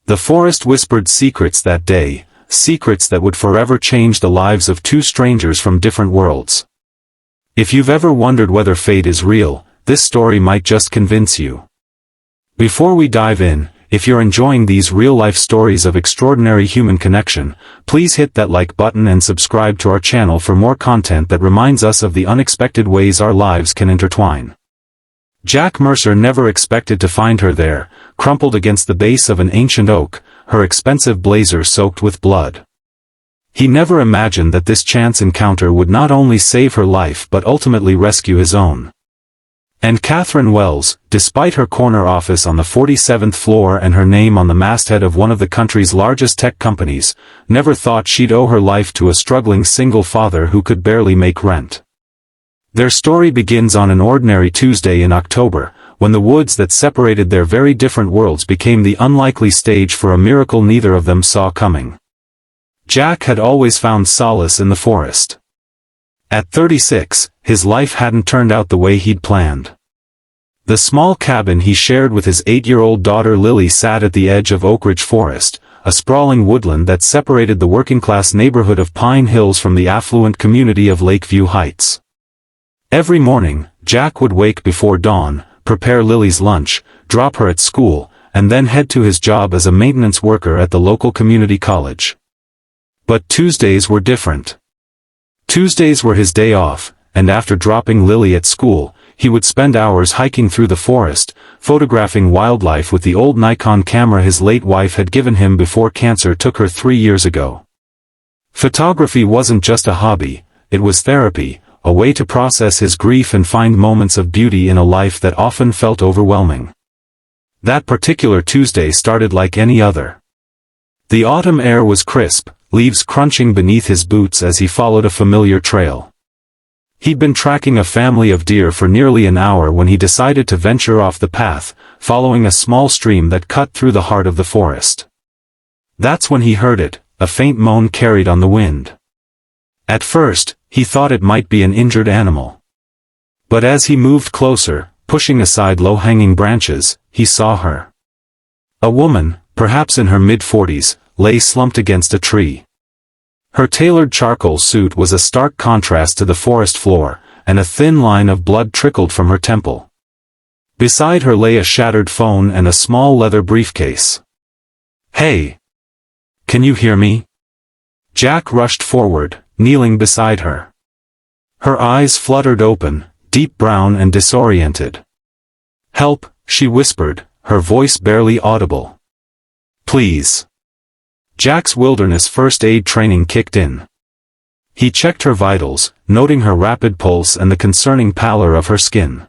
The forest whispered secrets that day, secrets that would forever change the lives of two strangers from different worlds. If you've ever wondered whether fate is real, this story might just convince you. Before we dive in, if you're enjoying these real-life stories of extraordinary human connection, please hit that like button and subscribe to our channel for more content that reminds us of the unexpected ways our lives can intertwine. Jack Mercer never expected to find her there, crumpled against the base of an ancient oak, her expensive blazer soaked with blood. He never imagined that this chance encounter would not only save her life but ultimately rescue his own. And Catherine Wells, despite her corner office on the 47th floor and her name on the masthead of one of the country's largest tech companies, never thought she'd owe her life to a struggling single father who could barely make rent. Their story begins on an ordinary Tuesday in October, when the woods that separated their very different worlds became the unlikely stage for a miracle neither of them saw coming. Jack had always found solace in the forest. At 36, his life hadn't turned out the way he'd planned. The small cabin he shared with his 8-year-old daughter Lily sat at the edge of Oakridge Forest, a sprawling woodland that separated the working-class neighborhood of Pine Hills from the affluent community of Lakeview Heights. Every morning, Jack would wake before dawn, prepare Lily's lunch, drop her at school, and then head to his job as a maintenance worker at the local community college. But Tuesdays were different. Tuesdays were his day off, and after dropping Lily at school, he would spend hours hiking through the forest, photographing wildlife with the old Nikon camera his late wife had given him before cancer took her 3 years ago. Photography wasn't just a hobby, it was therapy, a way to process his grief and find moments of beauty in a life that often felt overwhelming. That particular Tuesday started like any other. The autumn air was crisp, leaves crunching beneath his boots as he followed a familiar trail. He'd been tracking a family of deer for nearly an hour when he decided to venture off the path, following a small stream that cut through the heart of the forest. That's when he heard it, a faint moan carried on the wind. At first, he thought it might be an injured animal. But as he moved closer, pushing aside low-hanging branches, he saw her. A woman, perhaps in her mid-40s, lay slumped against a tree. Her tailored charcoal suit was a stark contrast to the forest floor, and a thin line of blood trickled from her temple. Beside her lay a shattered phone and a small leather briefcase. "Hey! Can you hear me?" Jack rushed forward, kneeling beside her. Her eyes fluttered open, deep brown and disoriented. "Help," she whispered, her voice barely audible. "Please." Jack's wilderness first aid training kicked in. He checked her vitals, noting her rapid pulse and the concerning pallor of her skin.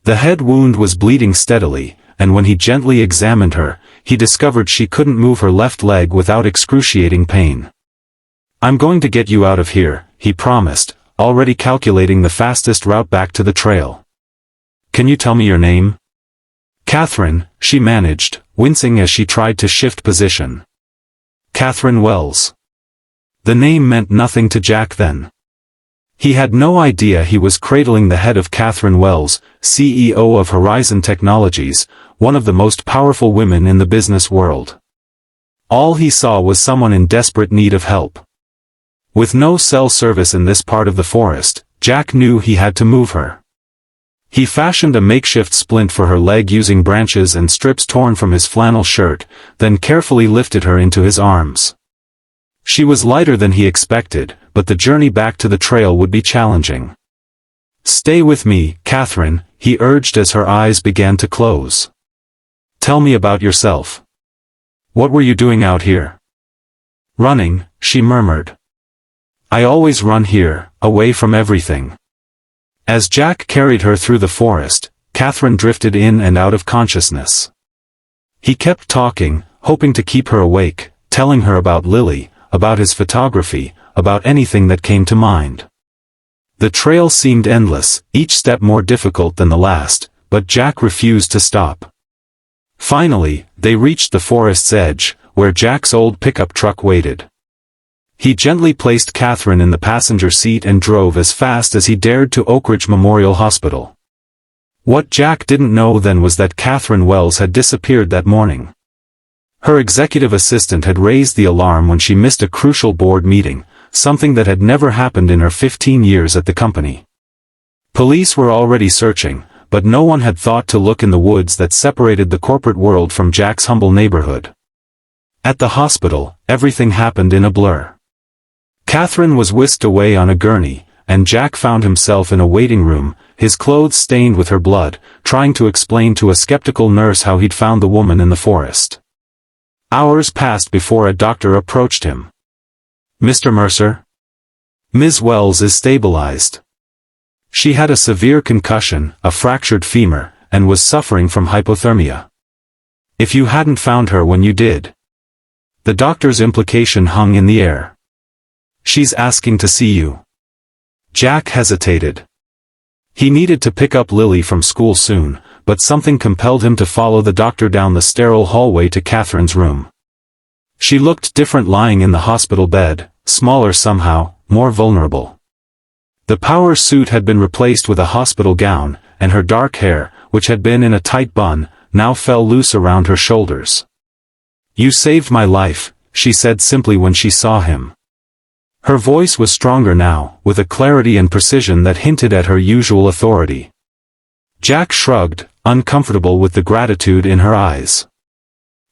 The head wound was bleeding steadily, and when he gently examined her, he discovered she couldn't move her left leg without excruciating pain. "I'm going to get you out of here," he promised, already calculating the fastest route back to the trail. "Can you tell me your name?" "Catherine," she managed, wincing as she tried to shift position. "Catherine Wells." The name meant nothing to Jack then. He had no idea he was cradling the head of Catherine Wells, CEO of Horizon Technologies, one of the most powerful women in the business world. All he saw was someone in desperate need of help. With no cell service in this part of the forest, Jack knew he had to move her. He fashioned a makeshift splint for her leg using branches and strips torn from his flannel shirt, then carefully lifted her into his arms. She was lighter than he expected, but the journey back to the trail would be challenging. "Stay with me, Catherine," he urged as her eyes began to close. "Tell me about yourself. What were you doing out here?" "Running," she murmured. "I always run here, away from everything." As Jack carried her through the forest, Catherine drifted in and out of consciousness. He kept talking, hoping to keep her awake, telling her about Lily, about his photography, about anything that came to mind. The trail seemed endless, each step more difficult than the last, but Jack refused to stop. Finally, they reached the forest's edge, where Jack's old pickup truck waited. He gently placed Catherine in the passenger seat and drove as fast as he dared to Oakridge Memorial Hospital. What Jack didn't know then was that Catherine Wells had disappeared that morning. Her executive assistant had raised the alarm when she missed a crucial board meeting, something that had never happened in her 15 years at the company. Police were already searching, but no one had thought to look in the woods that separated the corporate world from Jack's humble neighborhood. At the hospital, everything happened in a blur. Catherine was whisked away on a gurney, and Jack found himself in a waiting room, his clothes stained with her blood, trying to explain to a skeptical nurse how he'd found the woman in the forest. Hours passed before a doctor approached him. "Mr. Mercer? Ms. Wells is stabilized. She had a severe concussion, a fractured femur, and was suffering from hypothermia. If you hadn't found her when you did." The doctor's implication hung in the air. "She's asking to see you." Jack hesitated. He needed to pick up Lily from school soon, but something compelled him to follow the doctor down the sterile hallway to Catherine's room. She looked different lying in the hospital bed, smaller somehow, more vulnerable. The power suit had been replaced with a hospital gown, and her dark hair, which had been in a tight bun, now fell loose around her shoulders. "You saved my life," she said simply when she saw him. Her voice was stronger now, with a clarity and precision that hinted at her usual authority. Jack shrugged, uncomfortable with the gratitude in her eyes.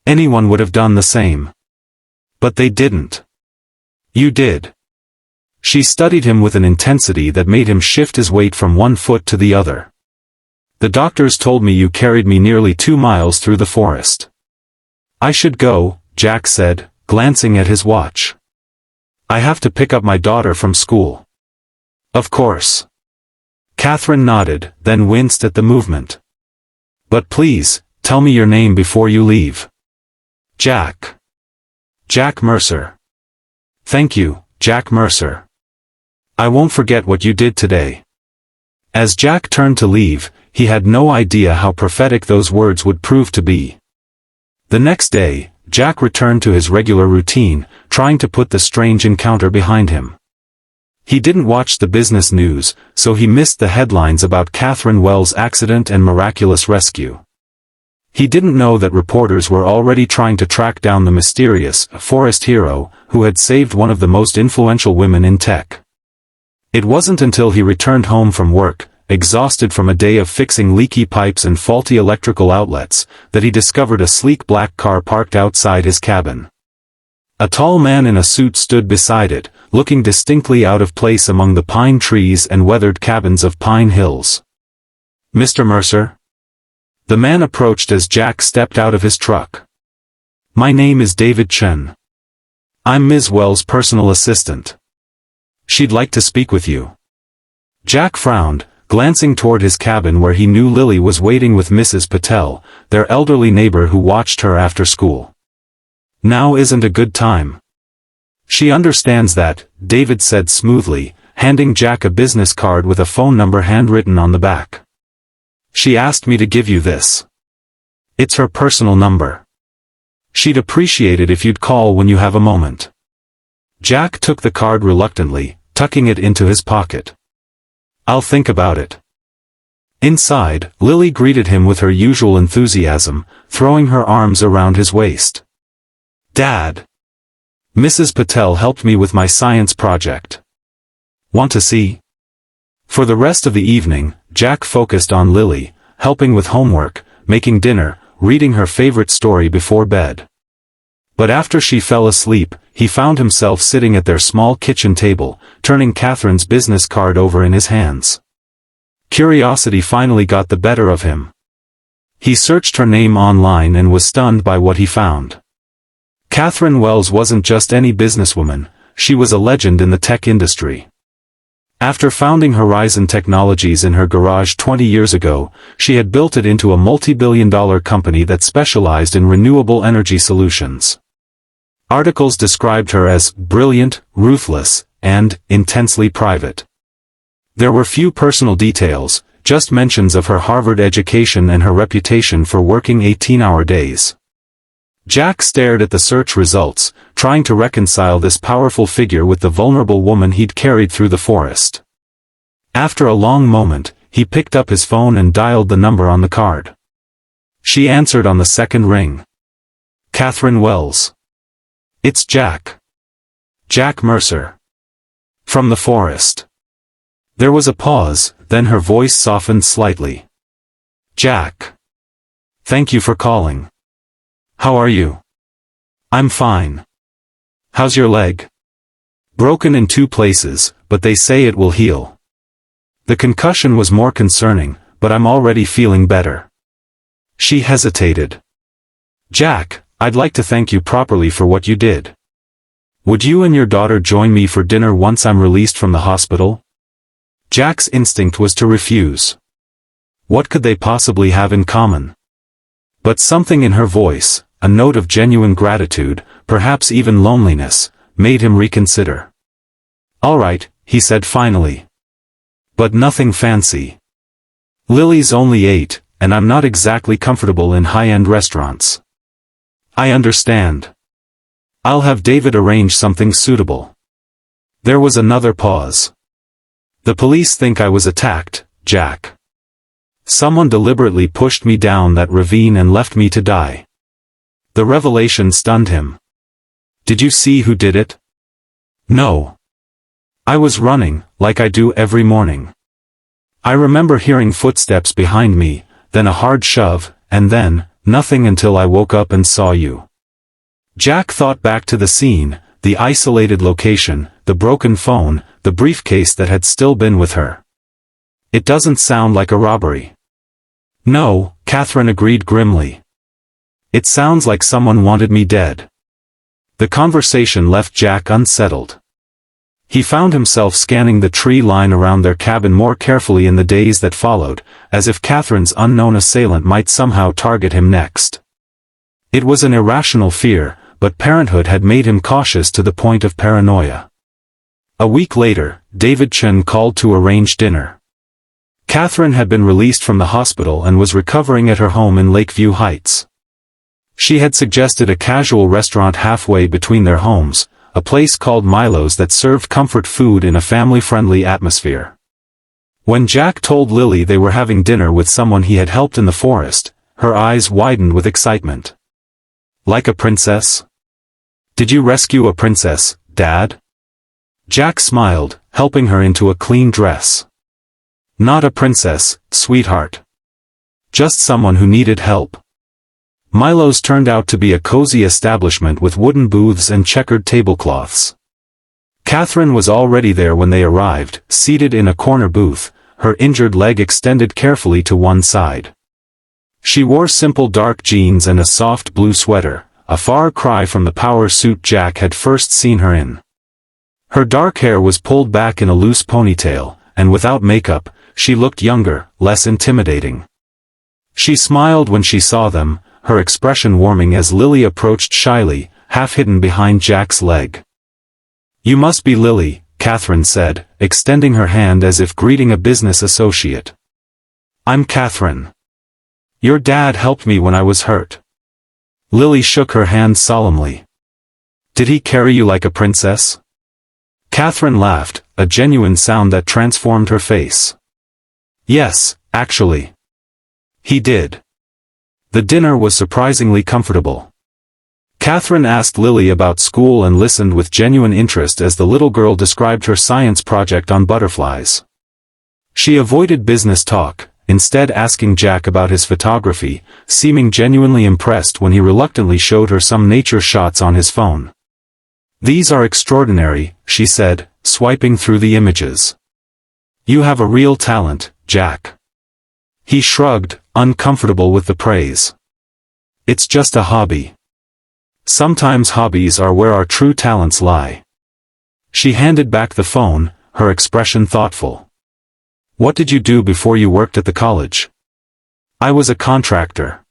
Anyone would have done the same. But they didn't. "You did." She studied him with an intensity that made him shift his weight from one foot to the other. "The doctors told me you carried me nearly 2 miles through the forest." "I should go," Jack said, glancing at his watch. "I have to pick up my daughter from school." "Of course." Catherine nodded, then winced at the movement. "But please, tell me your name before you leave." "Jack. Jack Mercer." "Thank you, Jack Mercer. I won't forget what you did today." As Jack turned to leave, he had no idea how prophetic those words would prove to be. The next day, Jack returned to his regular routine, trying to put the strange encounter behind him. He didn't watch the business news, so he missed the headlines about Catherine Wells' accident and miraculous rescue. He didn't know that reporters were already trying to track down the mysterious forest hero who had saved one of the most influential women in tech. It wasn't until he returned home from work, exhausted from a day of fixing leaky pipes and faulty electrical outlets, that he discovered a sleek black car parked outside his cabin. A tall man in a suit stood beside it, looking distinctly out of place among the pine trees and weathered cabins of Pine Hills. "Mr. Mercer?" The man approached as Jack stepped out of his truck. "My name is David Chen. I'm Ms. Wells' personal assistant. She'd like to speak with you." Jack frowned, glancing toward his cabin where he knew Lily was waiting with Mrs. Patel, their elderly neighbor who watched her after school. "Now isn't a good time." "She understands that," David said smoothly, handing Jack a business card with a phone number handwritten on the back. "She asked me to give you this. It's her personal number. She'd appreciate it if you'd call when you have a moment." Jack took the card reluctantly, tucking it into his pocket. "I'll think about it." Inside, Lily greeted him with her usual enthusiasm, throwing her arms around his waist. "Dad! Mrs. Patel helped me with my science project. Want to see?" For the rest of the evening, Jack focused on Lily, helping with homework, making dinner, reading her favorite story before bed. But after she fell asleep, he found himself sitting at their small kitchen table, turning Catherine's business card over in his hands. Curiosity finally got the better of him. He searched her name online and was stunned by what he found. Catherine Wells wasn't just any businesswoman, she was a legend in the tech industry. After founding Horizon Technologies in her garage 20 years ago, she had built it into a multi-billion-dollar company that specialized in renewable energy solutions. Articles described her as brilliant, ruthless, and intensely private. There were few personal details, just mentions of her Harvard education and her reputation for working 18-hour days. Jack stared at the search results, trying to reconcile this powerful figure with the vulnerable woman he'd carried through the forest. After a long moment, he picked up his phone and dialed the number on the card. She answered on the second ring. Catherine Wells. It's Jack. Jack Mercer. From the forest. There was a pause, then her voice softened slightly. Jack. Thank you for calling. How are you? I'm fine. How's your leg? Broken in 2 places, but they say it will heal. The concussion was more concerning, but I'm already feeling better. She hesitated. Jack, I'd like to thank you properly for what you did. Would you and your daughter join me for dinner once I'm released from the hospital? Jack's instinct was to refuse. What could they possibly have in common? But something in her voice, a note of genuine gratitude, perhaps even loneliness, made him reconsider. All right, he said finally. But nothing fancy. Lily's only 8, and I'm not exactly comfortable in high-end restaurants. I understand. I'll have David arrange something suitable. There was another pause. The police think I was attacked, Jack. Someone deliberately pushed me down that ravine and left me to die. The revelation stunned him. Did you see who did it? No. I was running, like I do every morning. I remember hearing footsteps behind me, then a hard shove, and then, nothing until I woke up and saw you. Jack thought back to the scene, the isolated location, the broken phone, the briefcase that had still been with her. It doesn't sound like a robbery. No, Catherine agreed grimly. It sounds like someone wanted me dead. The conversation left Jack unsettled. He found himself scanning the tree line around their cabin more carefully in the days that followed, as if Catherine's unknown assailant might somehow target him next. It was an irrational fear, but parenthood had made him cautious to the point of paranoia. A week later, David Chen called to arrange dinner. Catherine had been released from the hospital and was recovering at her home in Lakeview Heights. She had suggested a casual restaurant halfway between their homes, a place called Milo's that served comfort food in a family-friendly atmosphere. When Jack told Lily they were having dinner with someone he had helped in the forest, her eyes widened with excitement. Like a princess? Did you rescue a princess, Dad? Jack smiled, helping her into a clean dress. Not a princess, sweetheart. Just someone who needed help. Milo's turned out to be a cozy establishment with wooden booths and checkered tablecloths. Catherine was already there when they arrived, seated in a corner booth, her injured leg extended carefully to one side. She wore simple dark jeans and a soft blue sweater, a far cry from the power suit Jack had first seen her in. Her dark hair was pulled back in a loose ponytail, and without makeup, she looked younger, less intimidating. She smiled when she saw them, her expression warming as Lily approached shyly, half hidden behind Jack's leg. You must be Lily, Catherine said, extending her hand as if greeting a business associate. I'm Catherine. Your dad helped me when I was hurt. Lily shook her hand solemnly. Did he carry you like a princess? Catherine laughed, a genuine sound that transformed her face. Yes, actually. He did. The dinner was surprisingly comfortable. Catherine asked Lily about school and listened with genuine interest as the little girl described her science project on butterflies. She avoided business talk, instead asking Jack about his photography, seeming genuinely impressed when he reluctantly showed her some nature shots on his phone. These are extraordinary, she said, swiping through the images. You have a real talent, Jack. He shrugged, uncomfortable with the praise. It's just a hobby. Sometimes hobbies are where our true talents lie. She handed back the phone, her expression thoughtful. What did you do before you worked at the college? I was a contractor.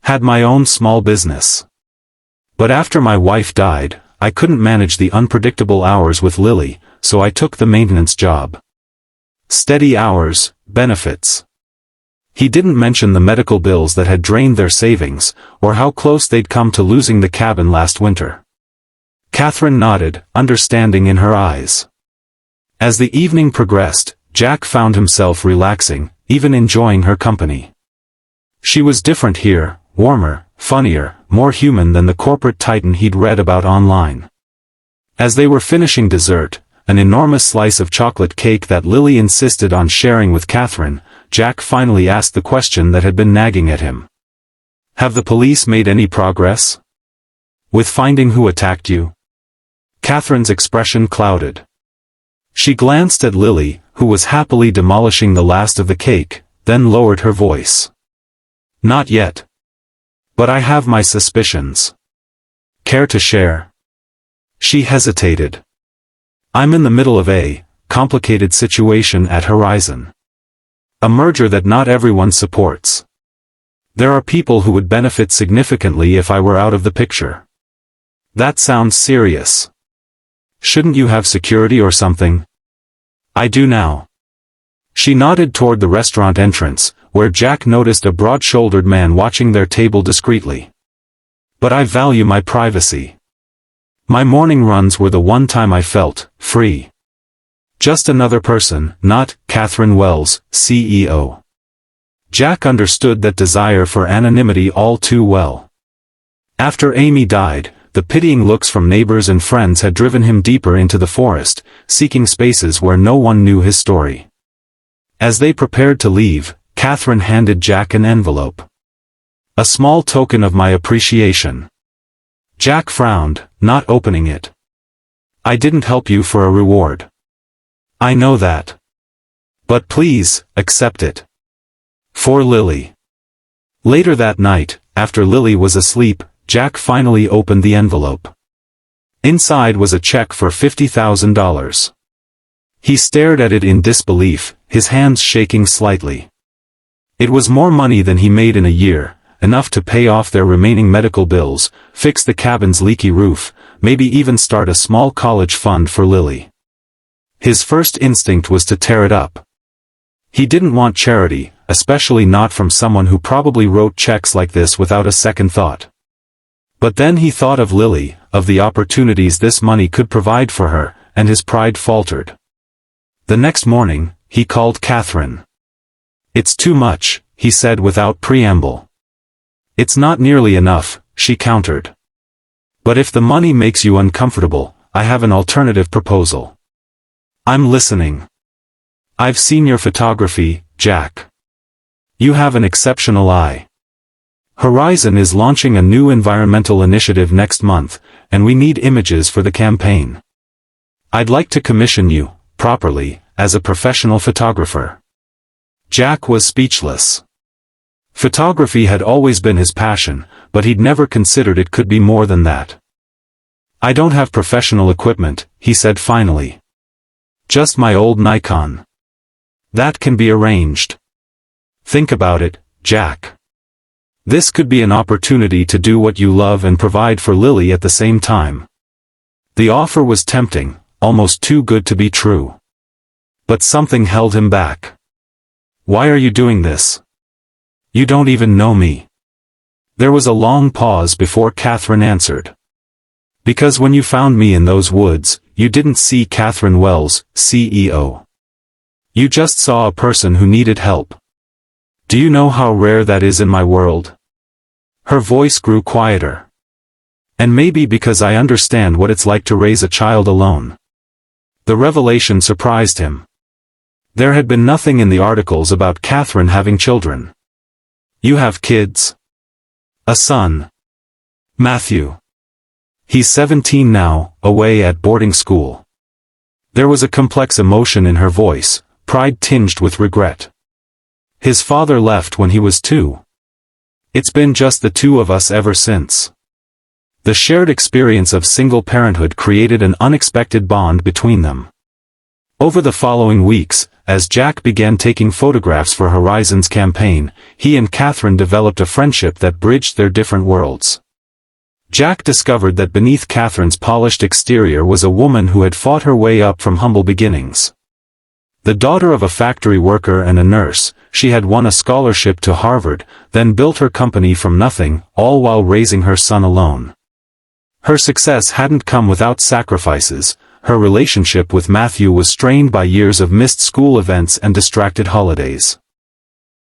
Had my own small business. But after my wife died, I couldn't manage the unpredictable hours with Lily, so I took the maintenance job. Steady hours, benefits. He didn't mention the medical bills that had drained their savings, or how close they'd come to losing the cabin last winter. Catherine nodded, understanding in her eyes. As the evening progressed, Jack found himself relaxing, even enjoying her company. She was different here, warmer, funnier, more human than the corporate titan he'd read about online. As they were finishing dessert, an enormous slice of chocolate cake that Lily insisted on sharing with Catherine, Jack finally asked the question that had been nagging at him. "Have the police made any progress? With finding who attacked you?" Catherine's expression clouded. She glanced at Lily, who was happily demolishing the last of the cake, then lowered her voice. "Not yet. But I have my suspicions. Care to share?" She hesitated. "I'm in the middle of a complicated situation at Horizon. A merger that not everyone supports. There are people who would benefit significantly if I were out of the picture." "That sounds serious. Shouldn't you have security or something?" "I do now." She nodded toward the restaurant entrance, where Jack noticed a broad-shouldered man watching their table discreetly. "But I value my privacy. My morning runs were the one time I felt free. Just another person, not Catherine Wells, CEO." Jack understood that desire for anonymity all too well. After Amy died, the pitying looks from neighbors and friends had driven him deeper into the forest, seeking spaces where no one knew his story. As they prepared to leave, Catherine handed Jack an envelope. "A small token of my appreciation." Jack frowned, not opening it. "I didn't help you for a reward. I know that. But please, accept it. For Lily." Later that night, after Lily was asleep, Jack finally opened the envelope. Inside was a check for $50,000. He stared at it in disbelief, his hands shaking slightly. It was more money than he made in a year, enough to pay off their remaining medical bills, fix the cabin's leaky roof, maybe even start a small college fund for Lily. His first instinct was to tear it up. He didn't want charity, especially not from someone who probably wrote checks like this without a second thought. But then he thought of Lily, of the opportunities this money could provide for her, and his pride faltered. The next morning, he called Catherine. "It's too much," he said without preamble. "It's not nearly enough," she countered. "But if the money makes you uncomfortable, I have an alternative proposal." "I'm listening." "I've seen your photography, Jack. You have an exceptional eye. Horizon is launching a new environmental initiative next month, and we need images for the campaign. I'd like to commission you, properly, as a professional photographer." Jack was speechless. Photography had always been his passion, but he'd never considered it could be more than that. "I don't have professional equipment," he said finally. "Just my old Nikon. That can be arranged. Think about it, Jack. This could be an opportunity to do what you love and provide for Lily at the same time." The offer was tempting, almost too good to be true. But something held him back. "Why are you doing this? You don't even know me." There was a long pause before Catherine answered. "Because when you found me in those woods, you didn't see Catherine Wells, CEO. You just saw a person who needed help. Do you know how rare that is in my world?" Her voice grew quieter. "And maybe because I understand what it's like to raise a child alone." The revelation surprised him. There had been nothing in the articles about Catherine having children. "You have kids?" "A son. Matthew. He's 17 now, away at boarding school." There was a complex emotion in her voice, pride tinged with regret. "His father left when he was 2. It's been just the two of us ever since." The shared experience of single parenthood created an unexpected bond between them. Over the following weeks, as Jack began taking photographs for Horizon's campaign, he and Catherine developed a friendship that bridged their different worlds. Jack discovered that beneath Catherine's polished exterior was a woman who had fought her way up from humble beginnings. The daughter of a factory worker and a nurse, she had won a scholarship to Harvard, then built her company from nothing, all while raising her son alone. Her success hadn't come without sacrifices. Her relationship with Matthew was strained by years of missed school events and distracted holidays.